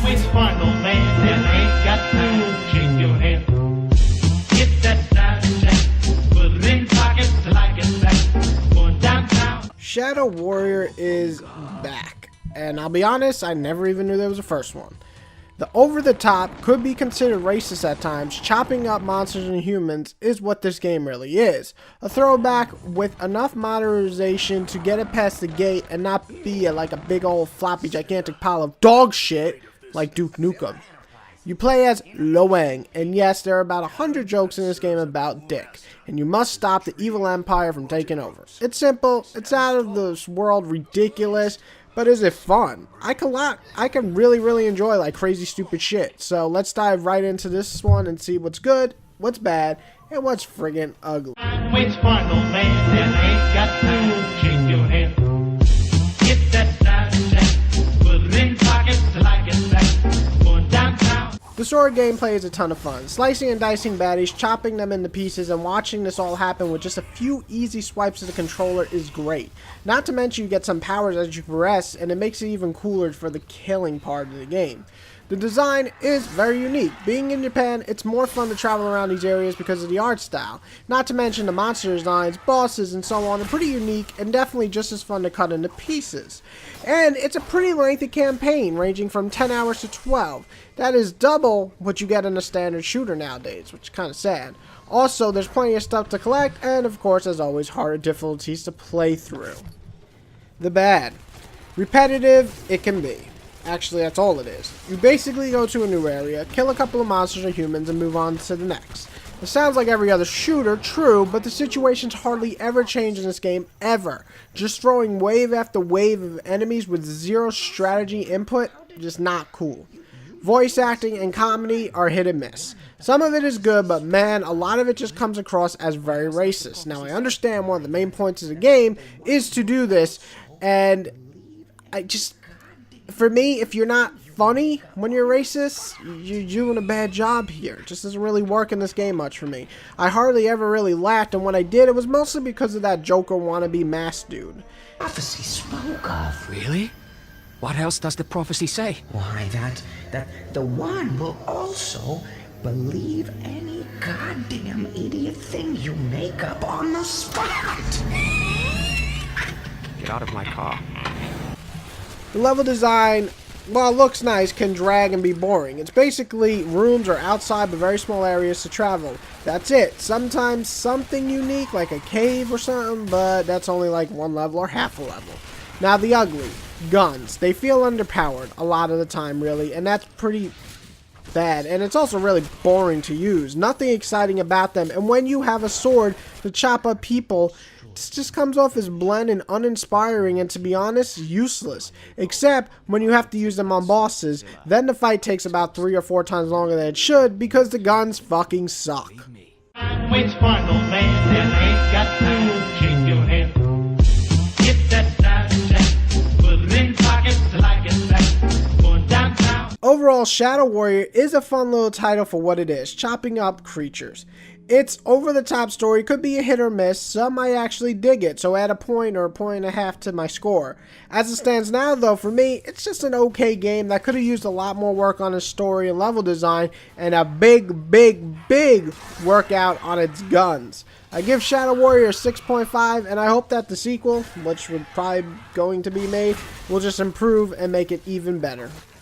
Which final man that ain't got time? Shake your hand. Get that side check. Put it in pockets like it's back. Going downtown. Shadow Warrior is back, and I'll be honest, I never even knew there was a first one. The over-the-top could be considered racist at times. Chopping up monsters and humans is what this game really is. A throwback with enough modernization to get it past the gate and not be like a big old floppy gigantic pile of dog shit like Duke Nukem. You play as Loang, and yes, there are about 100 jokes in this game about Dick, and you must stop the evil empire from taking over. It's simple, it's out of this world ridiculous, but is it fun? I can really enjoy like crazy stupid shit. So let's dive right into this one and see what's good, what's bad, and what's friggin' ugly. Which final man that ain't got time? Shake your hand. Get that side check. Put it in pockets like it's back. Going downtown. The story gameplay is a ton of fun. Slicing and dicing baddies, chopping them into pieces, and watching this all happen with just a few easy swipes of the controller is great. Not to mention you get some powers as you progress, and it makes it even cooler for the killing part of the game. The design is very unique. Being in Japan, it's more fun to travel around these areas because of the art style. Not to mention the monster designs, bosses, and so on are pretty unique and definitely just as fun to cut into pieces. And it's a pretty lengthy campaign, ranging from 10 hours to 12. That is double what you get in a standard shooter nowadays, which is kind of sad. Also, there's plenty of stuff to collect, and of course, as always, harder difficulties to play through. The bad. Repetitive, it can be. Actually, that's all it is. You basically go to a new area, kill a couple of monsters or humans, and move on to the next. It sounds like every other shooter, true, but the situations hardly ever change in this game, ever. Just throwing wave after wave of enemies with zero strategy input, just not cool. Voice acting and comedy are hit and miss. Some of it is good, but man, a lot of it just comes across as very racist. Now, I understand one of the main points of the game is to do this, and for me, if you're not funny when you're racist, you're doing a bad job here. It just doesn't really work in this game much for me. I hardly ever really laughed, and when I did, it was mostly because of that Joker wannabe mask dude. Prophecy spoke of. Really? What else does the prophecy say? Why, that the one will also believe any goddamn idiot thing you make up on the spot. Get out of my car. The level design, while it looks nice, can drag and be boring. It's basically rooms or outside but very small areas to travel. That's it. Sometimes something unique like a cave or something, but that's only like one level or half a level. Now the ugly. Guns. They feel underpowered a lot of the time, really, and that's pretty bad. And it's also really boring to use. Nothing exciting about them, and when you have a sword to chop up people, this just comes off as bland and uninspiring and, to be honest, useless. Except when you have to use them on bosses, then the fight takes about 3 or 4 times longer than it should because the guns fucking suck. Which final man that ain't got time? Shake your hand. Get that side check. Put it in pockets like it's back. Going downtown. Overall, Shadow Warrior is a fun little title for what it is, chopping up creatures. Its over-the-top story could be a hit or miss. Some might actually dig it, so add a point or a point and a half to my score. As it stands now, though, for me, it's just an okay game that could have used a lot more work on its story and level design, and a big workout on its guns. I give Shadow Warrior a 6.5, and I hope that the sequel, which would probably going to be made, will just improve and make it even better.